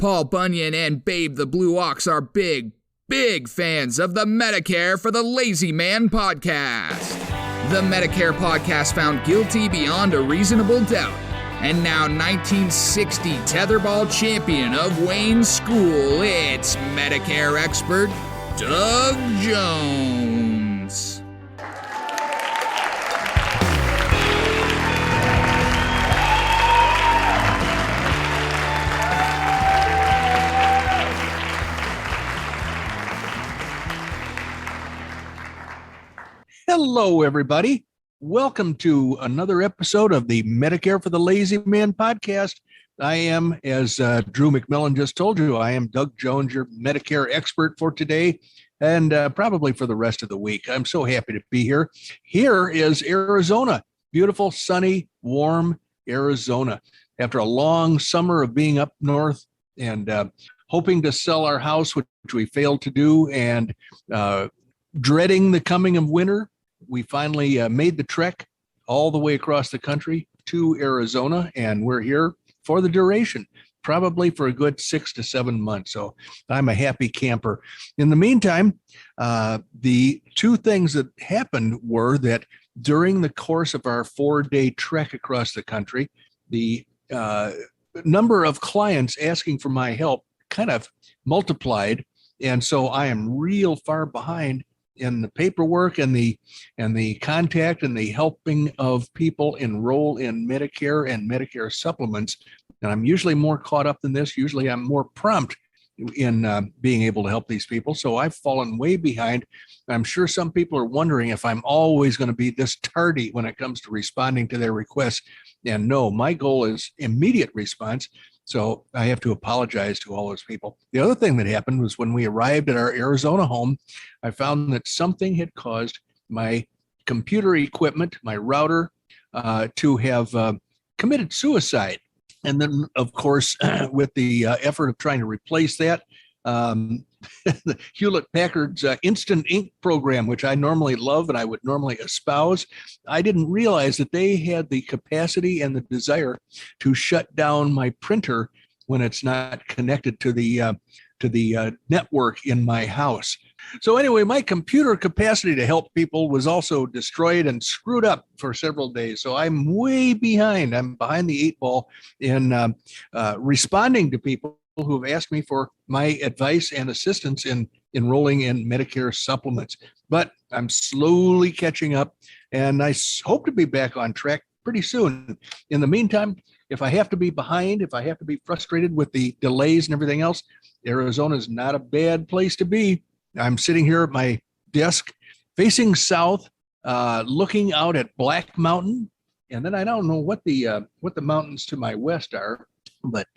Paul Bunyan and Babe the Blue Ox are big fans of the Medicare for the Lazy Man podcast. The Medicare podcast found guilty beyond a reasonable doubt. And now 1960 tetherball champion of Wayne School, it's Medicare expert Doug Jones. Hello, everybody. Welcome to another episode of the Medicare for the Lazy Man podcast. I am, as Drew McMillan just told you, I am Doug Jones, your Medicare expert for today and probably for the rest of the week. I'm so happy to be here. Here is Arizona, beautiful, sunny, warm Arizona. After a long summer of being up north and hoping to sell our house, which we failed to do, and dreading the coming of winter, we finally made the trek all the way across the country to Arizona, and we're here for the duration, probably for a good 6 to 7 months. So I'm a happy camper. In the meantime, the two things that happened were that during the course of our 4-day trek across the country, the number of clients asking for my help kind of multiplied. And so I am real far behind in the paperwork and the contact and the helping of people enroll in Medicare and Medicare supplements. And I'm usually more caught up than this. Usually I'm more prompt in being able to help these people. So I've fallen way behind. I'm sure some people are wondering if I'm always going to be this tardy when it comes to responding to their requests. And no, my goal is immediate response. So I have to apologize to all those people. The other thing that happened was when we arrived at our Arizona home, I found that something had caused my computer equipment, my router, to have committed suicide. And then, of course, with the effort of trying to replace that, the Hewlett-Packard's Instant Ink program, which I normally love and I would normally espouse, I didn't realize that they had the capacity and the desire to shut down my printer when it's not connected to the network in my house. So anyway, my computer capacity to help people was also destroyed and screwed up for several days. So I'm way behind. I'm behind the 8 ball in responding to people who have asked me for my advice and assistance in enrolling in Medicare supplements. But I'm slowly catching up, and I hope to be back on track pretty soon. In the meantime, if I have to be behind, if I have to be frustrated with the delays and everything else, Arizona is not a bad place to be. I'm sitting here at my desk facing south, looking out at Black Mountain. And then I don't know what the mountains to my west are, but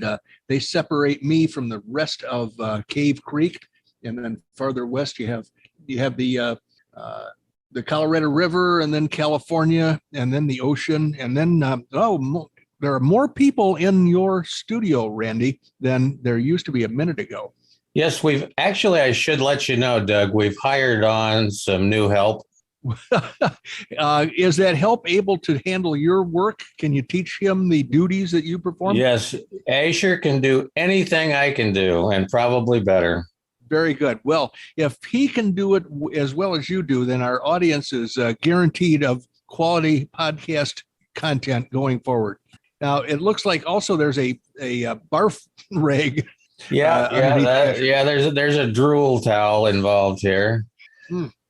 they separate me from the rest of Cave Creek. And then farther west, you have the Colorado River, and then California, and then the ocean. And then, there are more people in your studio, Randy, than there used to be a minute ago. Yes, I should let you know, Doug, we've hired on some new help. Is that help able to handle your work? Can you teach him the duties that you perform? Yes, Asher can do anything I can do, and probably better. Very good. Well, if he can do it as well as you do, then our audience is guaranteed of quality podcast content going forward. Now, it looks like also there's a barf rag. There's a drool towel involved here.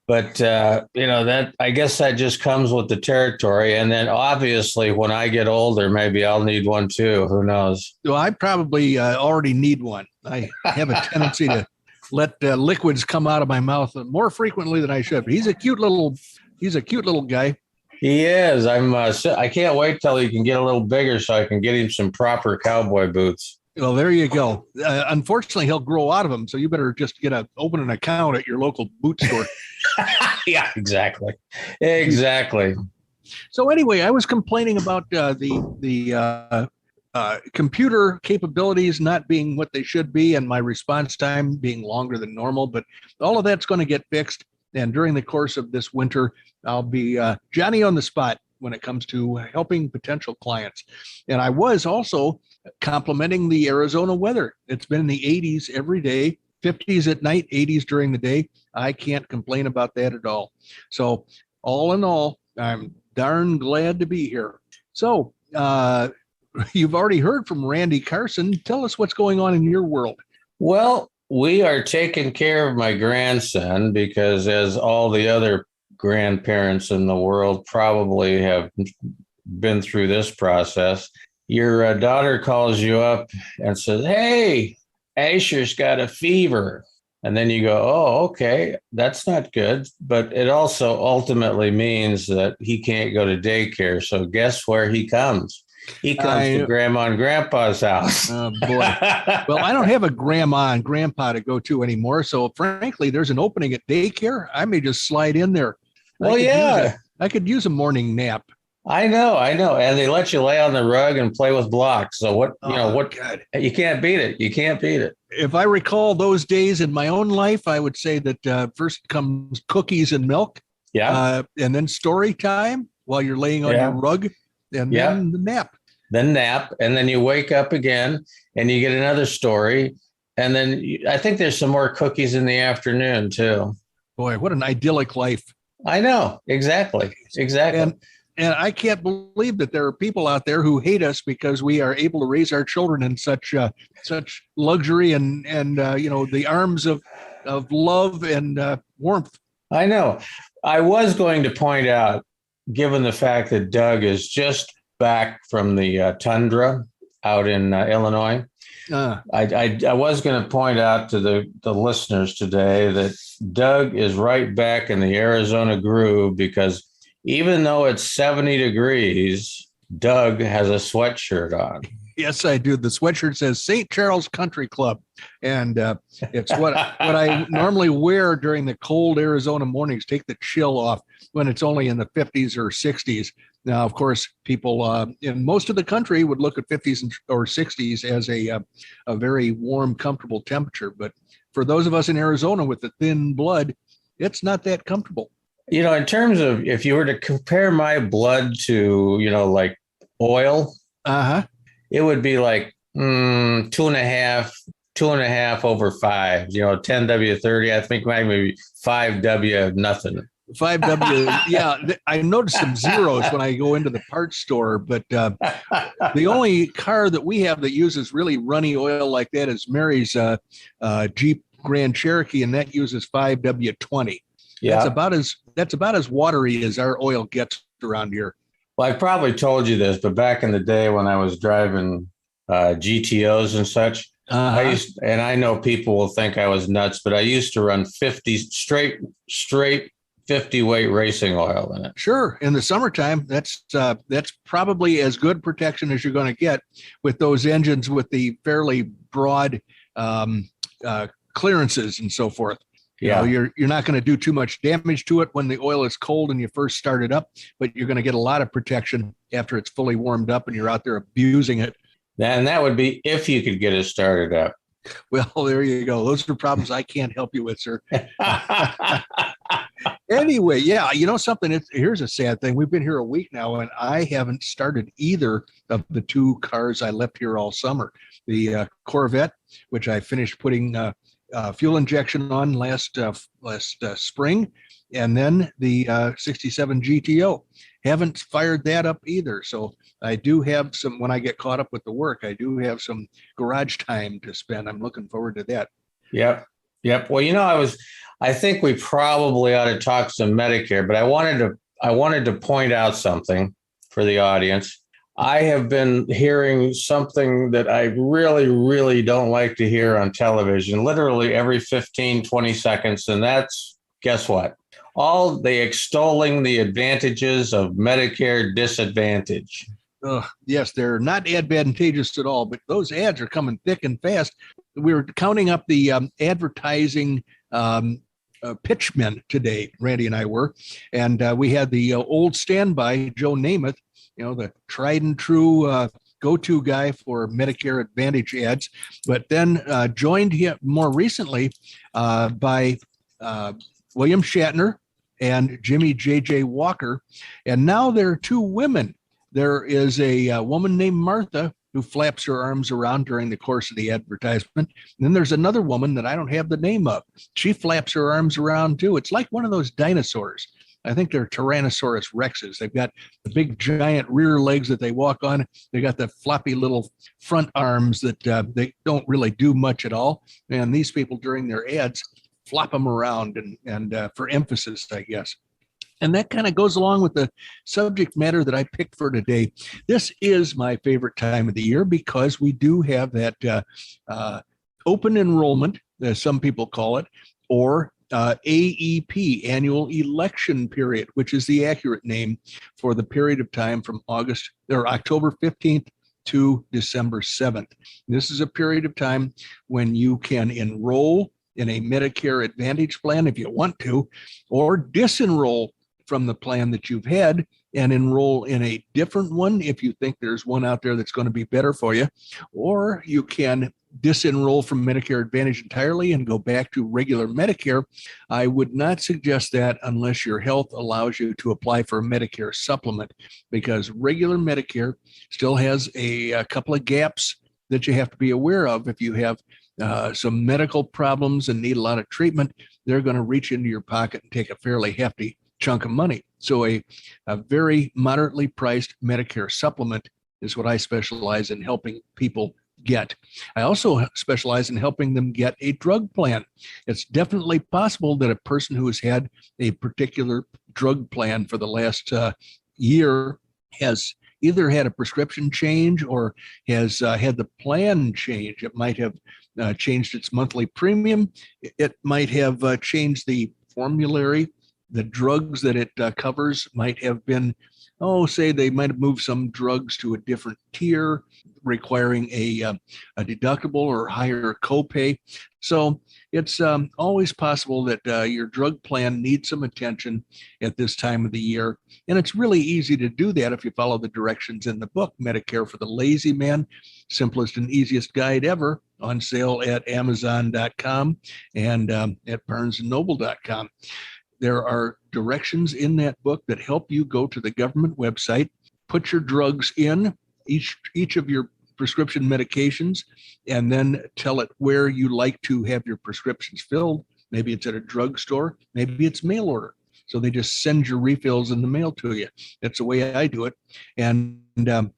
But, I guess that just comes with the territory. And then obviously when I get older, maybe I'll need one too. Who knows? Well, I probably already need one. I have a tendency to let liquids come out of my mouth more frequently than I should. But he's a cute little guy. He is. I can't wait till he can get a little bigger so I can get him some proper cowboy boots. Well, there you go. Unfortunately, he'll grow out of them, so you better just open an account at your local boot store. Yeah, exactly. So anyway, I was complaining about the computer capabilities not being what they should be, and my response time being longer than normal. But all of that's going to get fixed. And during the course of this winter, I'll be Johnny on the spot when it comes to helping potential clients. And I was also complimenting the Arizona weather. It's been in the 80s every day, 50s at night, 80s during the day. I can't complain about that at all. So all in all, I'm darn glad to be here. So you've already heard from Randy Carson. Tell us what's going on in your world. Well, we are taking care of my grandson because, as all the other grandparents in the world probably have been through this process, your daughter calls you up and says, "Hey, Asher's got a fever." And then you go, "Oh, okay, that's not good." But it also ultimately means that he can't go to daycare. So guess where he comes? He comes to Grandma and Grandpa's house. Oh, boy. Well, I don't have a grandma and grandpa to go to anymore. So frankly, there's an opening at daycare. I may just slide in there. Well, yeah. I could use a morning nap. I know. And they let you lay on the rug and play with blocks. So God. You can't beat it. You can't beat it. If I recall those days in my own life, I would say that first comes cookies and milk. Yeah. And then story time while you're laying on your rug. And then the nap. Then nap. And then you wake up again and you get another story. And then I think there's some more cookies in the afternoon too. Boy, what an idyllic life. I know. Exactly. And I can't believe that there are people out there who hate us because we are able to raise our children in such luxury and the arms of love and warmth. I know. I was going to point out, given the fact that Doug is just back from the tundra out in Illinois, I was going to point out to the listeners today that Doug is right back in the Arizona groove because even though it's 70 degrees, Doug has a sweatshirt on. Yes, I do. The sweatshirt says St. Charles Country Club. And it's what I normally wear during the cold Arizona mornings, take the chill off when it's only in the 50s or 60s. Now, of course, people in most of the country would look at 50s or 60s as a very warm, comfortable temperature. But for those of us in Arizona with the thin blood, it's not that comfortable. In terms of if you were to compare my blood to, like oil, it would be like 2.5 over 5, 10W30. I think maybe 5W nothing. 5W. Yeah. I noticed some zeros when I go into the parts store, but the only car that we have that uses really runny oil like that is Mary's Jeep Grand Cherokee, and that uses 5W20. Yeah. That's about as watery as our oil gets around here. Well, I probably told you this, but back in the day when I was driving GTOs and such, and I know people will think I was nuts, but I used to run 50 straight 50 weight racing oil in it. Sure. In the summertime, that's probably as good protection as you're going to get with those engines with the fairly broad clearances and so forth. You're not going to do too much damage to it when the oil is cold and you first start it up, but you're going to get a lot of protection after it's fully warmed up and you're out there abusing it. And that would be if you could get it started up. Well, there you go. Those are problems I can't help you with, sir. Anyway, something. Here's a sad thing. We've been here a week now, and I haven't started either of the two cars I left here all summer. The Corvette, which I finished putting fuel injection on last spring, and then the 67 GTO. Haven't fired that up either. So I do have some, when I get caught up with the work, I do have some garage time to spend. I'm looking forward to that. Yep. Well, I think we probably ought to talk some Medicare, but I wanted to point out something for the audience. I have been hearing something that I really, really don't like to hear on television, literally every 15, 20 seconds. And that's, guess what? All they extolling the advantages of Medicare disadvantage. Yes, they're not advantageous at all, but those ads are coming thick and fast. We were counting up the advertising pitchmen today, Randy and I were, and we had the old standby, Joe Namath, the tried and true go-to guy for Medicare Advantage ads, but then joined him more recently by William Shatner, and Jimmy J.J. Walker. And now there are two women. There is a woman named Martha who flaps her arms around during the course of the advertisement. And then there's another woman that I don't have the name of. She flaps her arms around too. It's like one of those dinosaurs. I think they're Tyrannosaurus Rexes. They've got the big giant rear legs that they walk on. They got the floppy little front arms that they don't really do much at all. And these people during their ads flop them around and for emphasis, I guess. And that kind of goes along with the subject matter that I picked for today. This is my favorite time of the year because we do have that open enrollment, as some people call it, or AEP, annual election period, which is the accurate name for the period of time from October 15th to December 7th. This is a period of time when you can enroll in a Medicare Advantage plan if you want to, or disenroll from the plan that you've had and enroll in a different one if you think there's one out there that's going to be better for you, or you can disenroll from Medicare Advantage entirely and go back to regular Medicare. I would not suggest that unless your health allows you to apply for a Medicare supplement, because regular Medicare still has a couple of gaps that you have to be aware of. If you have some medical problems and need a lot of treatment, they're going to reach into your pocket and take a fairly hefty chunk of money. So a very moderately priced Medicare supplement is what I specialize in helping people get. I also specialize in helping them get a drug plan. It's definitely possible that a person who has had a particular drug plan for the last year has either had a prescription change or has had the plan change. It might have changed its monthly premium. It might have changed the formulary. The drugs that it covers might have been, say they might have moved some drugs to a different tier, requiring a deductible or higher copay. So it's always possible that your drug plan needs some attention at this time of the year. And it's really easy to do that if you follow the directions in the book, Medicare for the Lazy Man, simplest and easiest guide ever, on sale at Amazon.com and at BarnesandNoble.com. There are directions in that book that help you go to the government website, put your drugs in, each of your prescription medications, and then tell it where you like to have your prescriptions filled. Maybe it's at a drugstore, maybe it's mail order. So they just send your refills in the mail to you. That's the way I do it. And then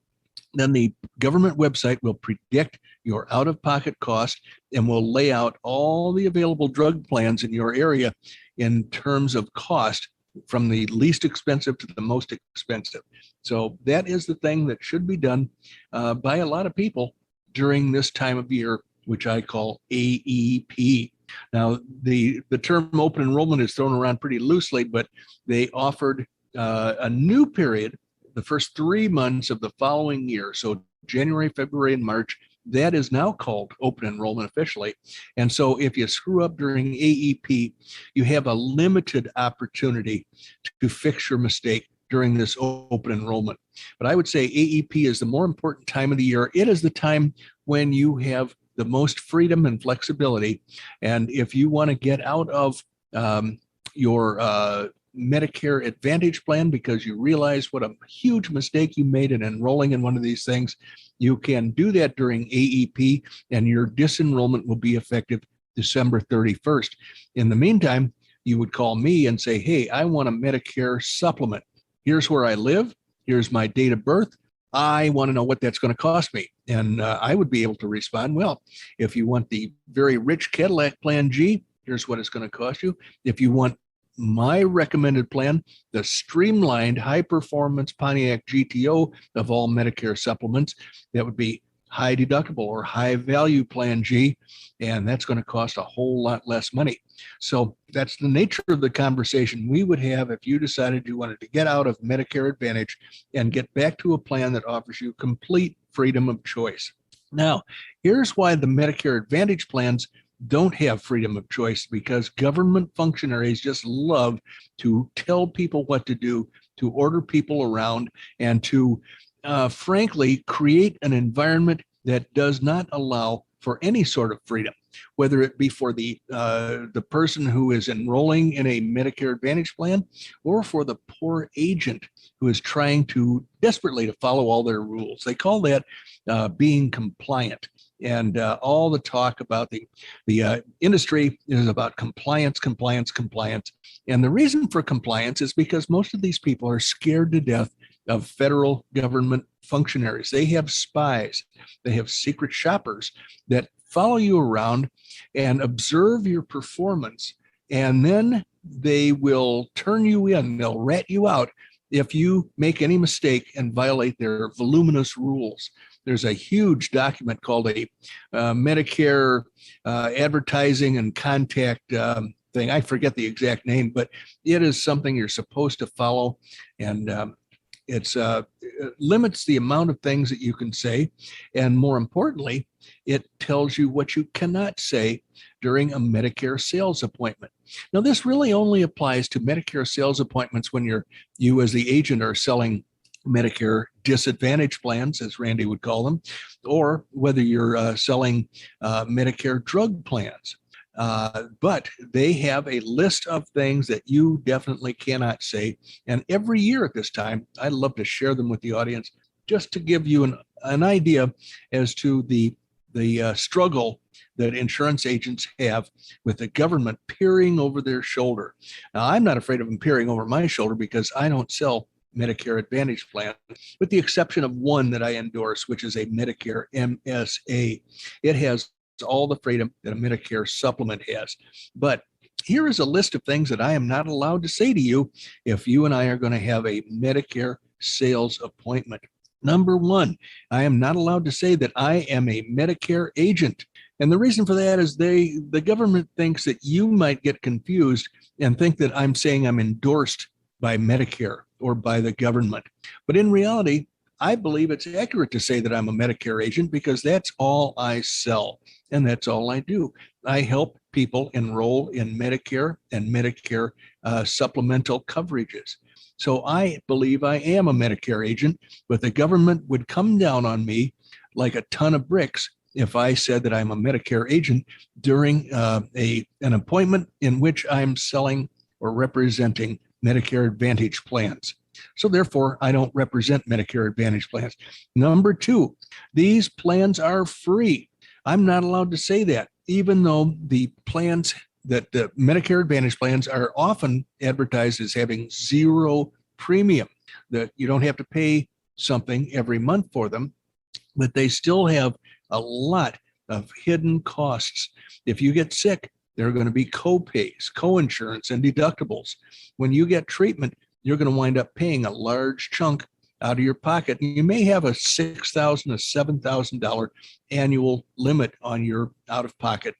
the government website will predict your out-of-pocket cost and will lay out all the available drug plans in your area in terms of cost, from the least expensive to the most expensive. So that is the thing that should be done by a lot of people during this time of year, which I call AEP. Now, the term open enrollment is thrown around pretty loosely, but they offered a new period the first 3 months of the following year. So January, February, and March, that is now called open enrollment officially. And so if you screw up during AEP, you have a limited opportunity to fix your mistake during this open enrollment. But I would say AEP is the more important time of the year. It is the time when you have the most freedom and flexibility. And if you want to get out of your Medicare Advantage plan because you realize what a huge mistake you made in enrolling in one of these things, you can do that during AEP, and your disenrollment will be effective December 31st. In the meantime, you would call me and say, hey, I want a Medicare supplement. Here's where I live. Here's my date of birth. I want to know what that's going to cost me. And I would be able to respond, well, if you want the very rich Cadillac Plan G, here's what it's going to cost you. If you want my recommended plan, the streamlined high-performance Pontiac GTO of all Medicare supplements, that would be high deductible or high value Plan G, and that's going to cost a whole lot less money. So that's the nature of the conversation we would have if you decided you wanted to get out of Medicare Advantage and get back to a plan that offers you complete freedom of choice. Now, here's why the Medicare Advantage plans don't have freedom of choice, because government functionaries just love to tell people what to do, to order people around, and to frankly create an environment that does not allow for any sort of freedom, whether it be for the person who is enrolling in a Medicare Advantage plan, or for the poor agent who is trying to desperately to follow all their rules. They call that being compliant. And all the talk about the industry is about compliance, compliance, compliance. And the reason for compliance is because most of these people are scared to death of federal government functionaries. They have spies, they have secret shoppers that follow you around and observe your performance. And then they will turn you in, they'll rat you out if you make any mistake and violate their voluminous rules. There's a huge document called a Medicare advertising and contact thing. I forget the exact name, but it is something you're supposed to follow. And it limits the amount of things that you can say. And more importantly, it tells you what you cannot say during a Medicare sales appointment. Now, this really only applies to Medicare sales appointments when you as the agent are selling Medicare disadvantage plans, as Randy would call them, or whether you're selling Medicare drug plans. But they have a list of things that you definitely cannot say. And every year at this time, I'd love to share them with the audience just to give you an idea as to the struggle that insurance agents have with the government peering over their shoulder. Now, I'm not afraid of them peering over my shoulder because I don't sell Medicare Advantage plan, with the exception of one that I endorse, which is a Medicare MSA. It has all the freedom that a Medicare supplement has. But here is a list of things that I am not allowed to say to you if you and I are going to have a Medicare sales appointment. Number one, I am not allowed to say that I am a Medicare agent. And the reason for that is the government thinks that you might get confused and think that I'm saying I'm endorsed by Medicare or by the government. But in reality, I believe it's accurate to say that I'm a Medicare agent because that's all I sell and that's all I do. I help people enroll in Medicare and Medicare supplemental coverages. So I believe I am a Medicare agent, but the government would come down on me like a ton of bricks if I said that I'm a Medicare agent during an appointment in which I'm selling or representing Medicare Advantage plans. So therefore, I don't represent Medicare Advantage plans. Number two, these plans are free. I'm not allowed to say that, even though the plans that the Medicare Advantage plans are often advertised as having zero premium, that you don't have to pay something every month for them, but they still have a lot of hidden costs. If you get sick, there are going to be co-pays, co-insurance, and deductibles. When you get treatment, you're going to wind up paying a large chunk out of your pocket. You may have a $6,000 to $7,000 annual limit on your out-of-pocket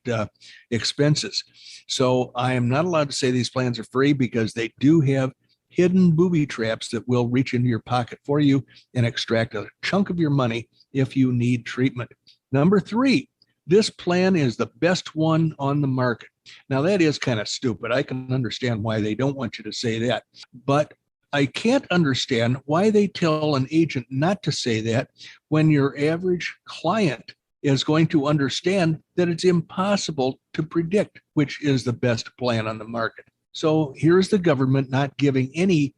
expenses. So I am not allowed to say these plans are free because they do have hidden booby traps that will reach into your pocket for you and extract a chunk of your money if you need treatment. Number three, this plan is the best one on the market. Now, that is kind of stupid. I can understand why they don't want you to say that, but I can't understand why they tell an agent not to say that when your average client is going to understand that it's impossible to predict which is the best plan on the market. So here's the government not giving any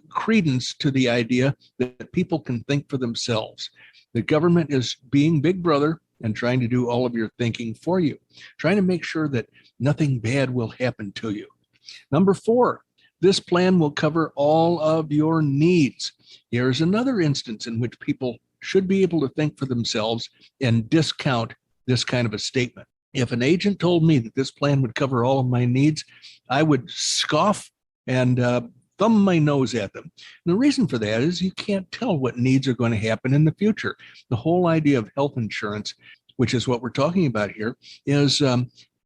credence to the idea that people can think for themselves. The government is being big brother and trying to do all of your thinking for you, trying to make sure that nothing bad will happen to you. Number four, this plan will cover all of your needs. Here's another instance in which people should be able to think for themselves and discount this kind of a statement. If an agent told me that this plan would cover all of my needs, I would scoff and thumb my nose at them. And the reason for that is you can't tell what needs are going to happen in the future. The whole idea of health insurance, which is what we're talking about here, is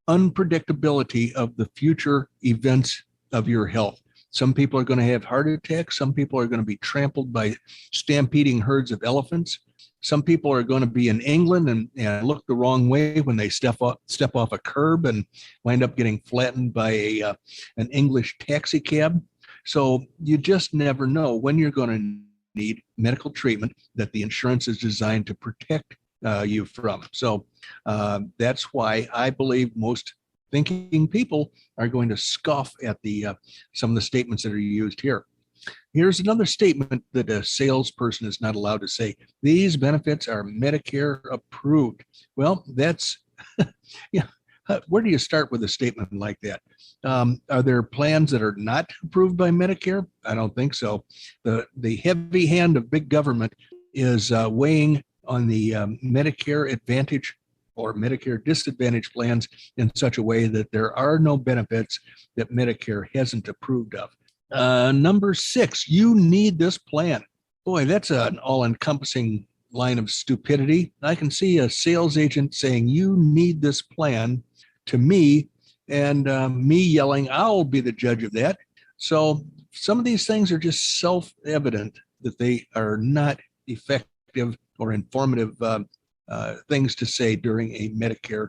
unpredictability of the future events of your health. Some people are going to have heart attacks. Some people are going to be trampled by stampeding herds of elephants. Some people are going to be in England and look the wrong way when they step off a curb and wind up getting flattened by an English taxi cab. So you just never know when you're going to need medical treatment that the insurance is designed to protect you from. So that's why I believe most thinking people are going to scoff at the some of the statements that are used here. Here's another statement that a salesperson is not allowed to say. These benefits are Medicare approved. Well, that's, yeah. Where do you start with a statement like that? Are there plans that are not approved by Medicare? I don't think so. The heavy hand of big government is weighing on the Medicare Advantage or Medicare Disadvantage plans in such a way that there are no benefits that Medicare hasn't approved of. Number 6, you need this plan. Boy, that's an all-encompassing line of stupidity. I can see a sales agent saying, you need this plan to me, and me yelling, I'll be the judge of that. So some of these things are just self-evident that they are not effective or informative things to say during a Medicare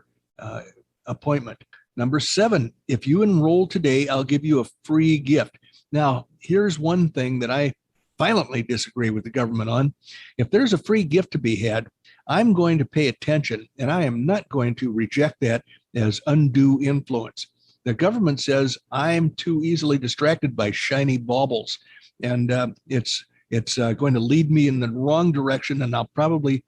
appointment. Number 7, if you enroll today, I'll give you a free gift. Now, here's one thing that I violently disagree with the government on. If there's a free gift to be had, I'm going to pay attention, and I am not going to reject that as undue influence. The government says I'm too easily distracted by shiny baubles, and it's going to lead me in the wrong direction, and I'll probably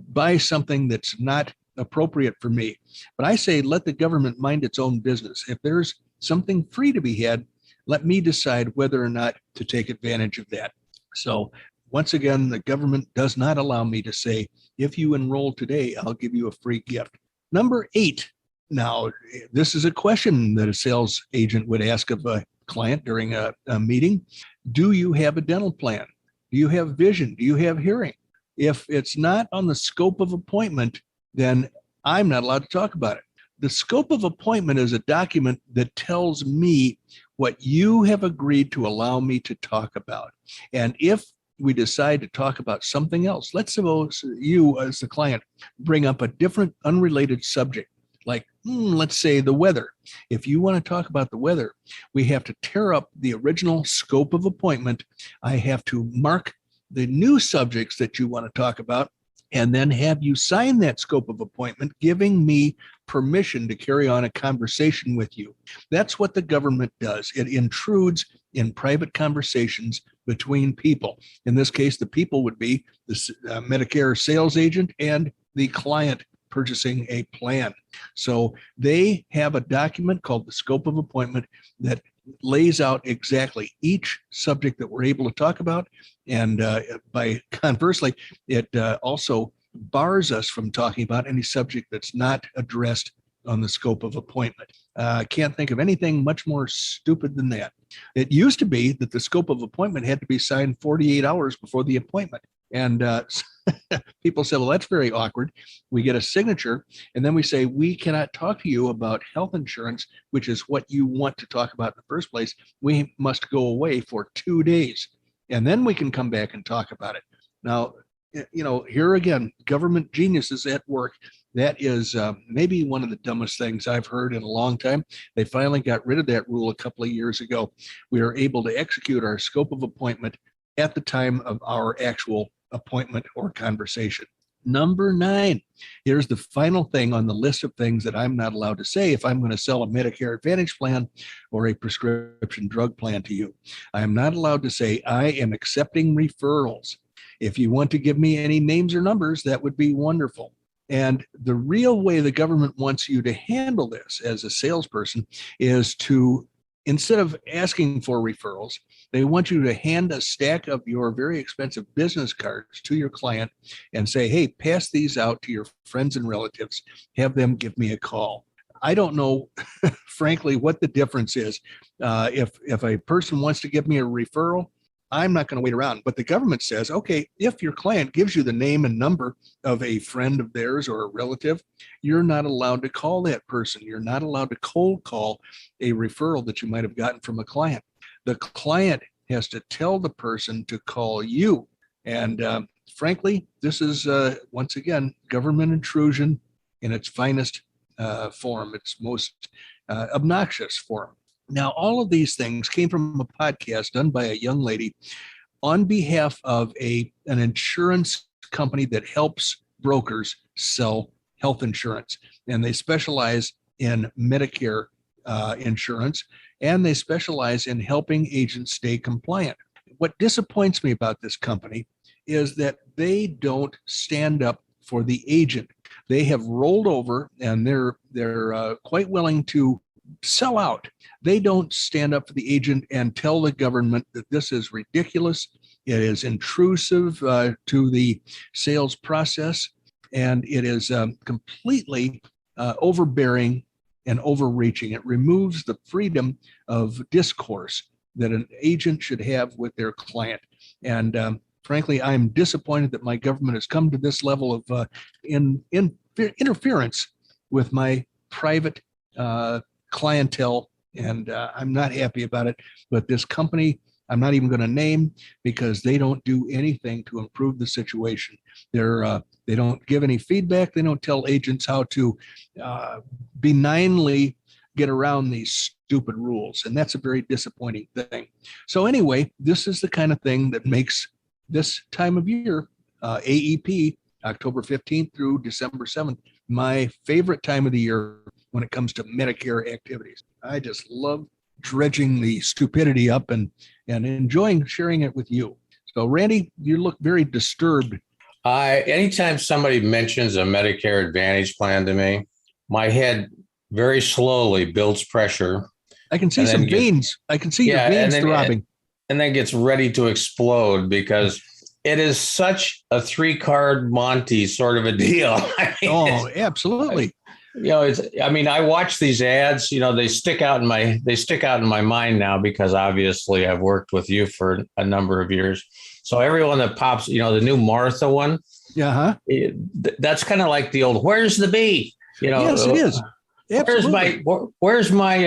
buy something that's not appropriate for me. But I say let the government mind its own business. If there's something free to be had, let me decide whether or not to take advantage of that. So once again, the government does not allow me to say, if you enroll today, I'll give you a free gift. Number 8. Now, this is a question that a sales agent would ask of a client during a meeting. Do you have a dental plan? Do you have vision? Do you have hearing? If it's not on the scope of appointment, then I'm not allowed to talk about it. The scope of appointment is a document that tells me what you have agreed to allow me to talk about. And if we decide to talk about something else, let's suppose you as the client bring up a different unrelated subject, like let's say the weather. If you want to talk about the weather, we have to tear up the original scope of appointment. I have to mark the new subjects that you want to talk about, and then have you sign that scope of appointment, giving me permission to carry on a conversation with you. That's what the government does. It intrudes in private conversations between people. In this case, the people would be the Medicare sales agent and the client purchasing a plan. So they have a document called the scope of appointment that lays out exactly each subject that we're able to talk about. And by conversely, it also bars us from talking about any subject that's not addressed on the scope of appointment. I can't think of anything much more stupid than that. It used to be that the scope of appointment had to be signed 48 hours before the appointment. And people say, well, that's very awkward. We get a signature, and then we say, we cannot talk to you about health insurance, which is what you want to talk about in the first place. We must go away for 2 days, and then we can come back and talk about it. Now, here again, government geniuses at work. That is maybe one of the dumbest things I've heard in a long time. They finally got rid of that rule a couple of years ago. We are able to execute our scope of appointment at the time of our actual appointment or conversation. Number 9, here's the final thing on the list of things that I'm not allowed to say if I'm going to sell a Medicare Advantage plan or a prescription drug plan to you. I am not allowed to say I am accepting referrals. If you want to give me any names or numbers, that would be wonderful. And the real way the government wants you to handle this as a salesperson is to, instead of asking for referrals, they want you to hand a stack of your very expensive business cards to your client and say, hey, pass these out to your friends and relatives. Have them give me a call. I don't know, frankly, what the difference is. If a person wants to give me a referral, I'm not going to wait around. But the government says, okay, if your client gives you the name and number of a friend of theirs or a relative, you're not allowed to call that person. You're not allowed to cold call a referral that you might have gotten from a client. The client has to tell the person to call you. And frankly, this is, once again, government intrusion in its finest form, its most obnoxious form. Now, all of these things came from a podcast done by a young lady on behalf of an insurance company that helps brokers sell health insurance, and they specialize in Medicare insurance, and they specialize in helping agents stay compliant. What disappoints me about this company is that they don't stand up for the agent. They have rolled over, and they're quite willing to sell out. They don't stand up for the agent and tell the government that this is ridiculous. It is intrusive to the sales process, and it is completely overbearing and overreaching. It removes the freedom of discourse that an agent should have with their client. And frankly, I'm disappointed that my government has come to this level of interference with my private clientele, and I'm not happy about it. But this company, I'm not even going to name, because they don't do anything to improve the situation. They don't give any feedback. They don't tell agents how to benignly get around these stupid rules, and that's a very disappointing thing. So anyway, this is the kind of thing that makes this time of year, AEP, October 15th through December 7th, my favorite time of the year when it comes to Medicare activities. I just love dredging the stupidity up and enjoying sharing it with you. So Randy, you look very disturbed. Anytime somebody mentions a Medicare Advantage plan to me, my head very slowly builds pressure. I can see some veins. I can see your veins throbbing. And then gets ready to explode, because it is such a 3-card Monty sort of a deal. I mean, absolutely. I watch these ads, they stick out in my mind now, because obviously I've worked with you for a number of years. So everyone that pops, the new Martha one, that's kind of like the old, where's the bee? Yes, it is. Absolutely. Where's my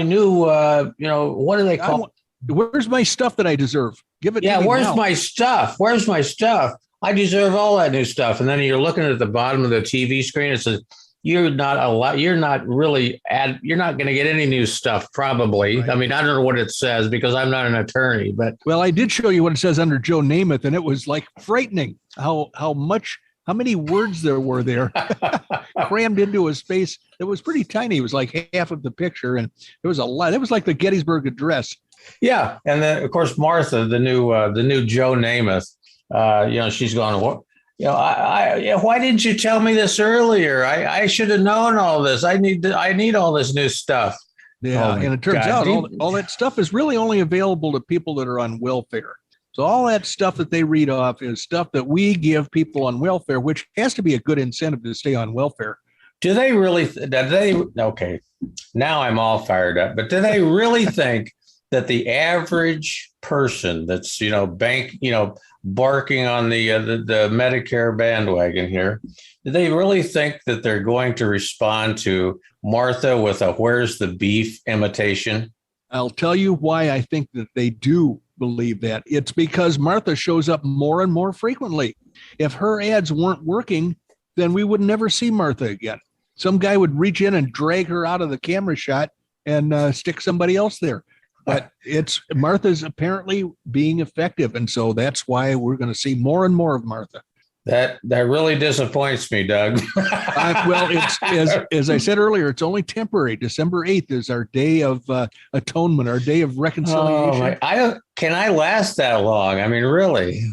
new, what do they call it? Where's my stuff that I deserve? Give it to me where's now. my stuff? Where's my stuff? I deserve all that new stuff. And then you're looking at the bottom of the TV screen. It says, you're not going to get any new stuff, probably. Right. I mean, I don't know what it says, because I'm not an attorney, but. Well, I did show you what it says under Joe Namath, and it was like frightening how many words there were there crammed into a space that was pretty tiny. It was like half of the picture, and there was a lot. It was like the Gettysburg Address. Yeah. And then, of course, Martha, the new Joe Namath, she's going, what? Why didn't you tell me this earlier? I should have known all this. I need all this new stuff. Yeah. And it turns out all that stuff is really only available to people that are on welfare. So all that stuff that they read off is stuff that we give people on welfare, which has to be a good incentive to stay on welfare. Do they really? Okay, now I'm all fired up. But do they really think that the average person that's barking on the Medicare bandwagon here, do they really think that they're going to respond to Martha with a "where's the beef" imitation? I'll tell you why I think that they do believe that. It's because Martha shows up more and more frequently. If her ads weren't working, then we would never see Martha again. Some guy would reach in and drag her out of the camera shot and stick somebody else there. But Martha's apparently being effective, and so that's why we're going to see more and more of Martha. That really disappoints me, Doug. Well, it's as I said earlier, it's only temporary. December 8th is our day of atonement, our day of reconciliation. Can I last that long? I mean, really?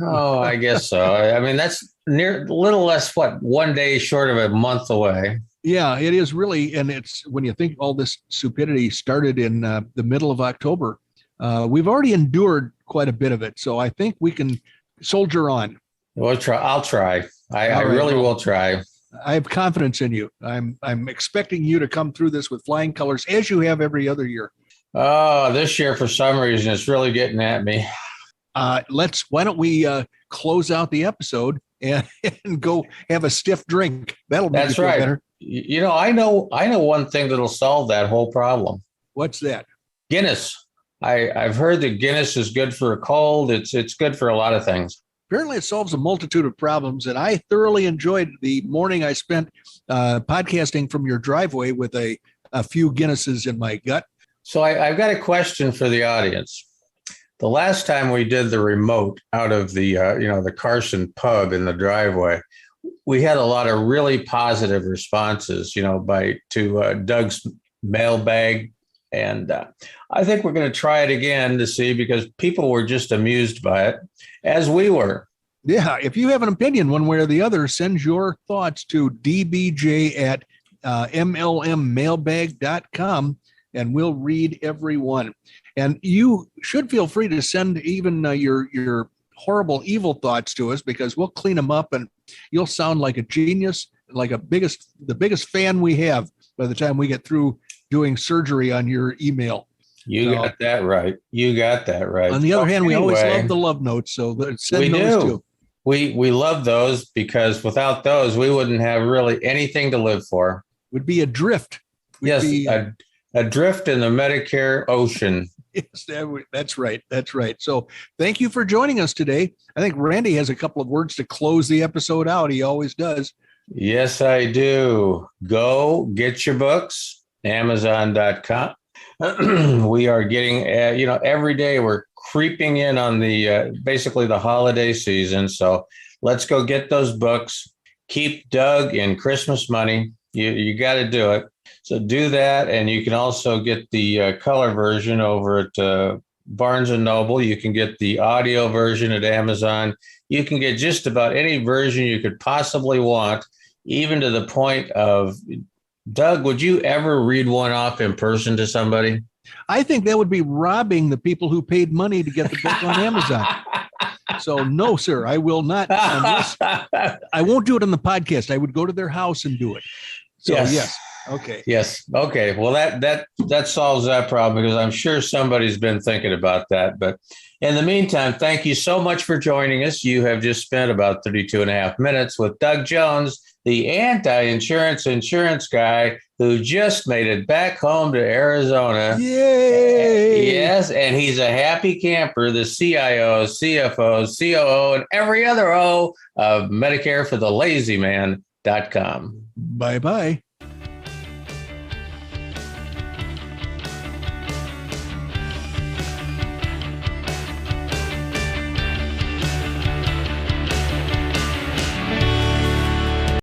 Oh, I guess so. I mean, that's little less, one day short of a month away. Yeah, it is really. And it's when you think all this stupidity started in the middle of October, we've already endured quite a bit of it. So I think we can soldier on. I'll try. I really will try. I have confidence in you. I'm expecting you to come through this with flying colors, as you have every other year. Oh, this year, for some reason, it's really getting at me. Why don't we close out the episode and go have a stiff drink? That'll make you feel better. I know one thing that'll solve that whole problem. What's that? Guinness. I've heard that Guinness is good for a cold. It's good for a lot of things. Apparently, it solves a multitude of problems, and I thoroughly enjoyed the morning I spent podcasting from your driveway with a few Guinnesses in my gut. So I've got a question for the audience. The last time we did the remote out of the Carson pub in the driveway, we had a lot of really positive responses, to Doug's mailbag. And I think we're going to try it again to see, because people were just amused by it, as we were. Yeah. If you have an opinion one way or the other, send your thoughts to dbj@mlmmailbag.com, and we'll read every one. And you should feel free to send even your horrible, evil thoughts to us, because we'll clean them up and you'll sound like a genius, like the biggest fan we have by the time we get through doing surgery on your email. You got that right. On the other hand, we always love the love notes. So send those too. We love those, because without those, we wouldn't have really anything to live for. Would be adrift. Adrift in the Medicare ocean. Yes, that's right. That's right. So thank you for joining us today. I think Randy has a couple of words to close the episode out. He always does. Yes, I do. Go get your books, Amazon.com. We are getting, every day we're creeping in on the basically the holiday season. So let's go get those books. Keep Doug in Christmas money. You got to do it. So do that. And you can also get the color version over at Barnes & Noble. You can get the audio version at Amazon. You can get just about any version you could possibly want, even to the point of, Doug, would you ever read one off in person to somebody? I think that would be robbing the people who paid money to get the book on Amazon. So no, sir, I will not. I won't do it on the podcast. I would go to their house and do it. So yes. Okay. Yes. Okay. Well, that solves that problem, because I'm sure somebody's been thinking about that. But in the meantime, thank you so much for joining us. You have just spent about 32 and a half minutes with Doug Jones, the insurance guy who just made it back home to Arizona. Yay! Yes, and he's a happy camper, the CIO, CFO, COO, and every other O of Medicare for the Lazy Man.com. Bye-bye.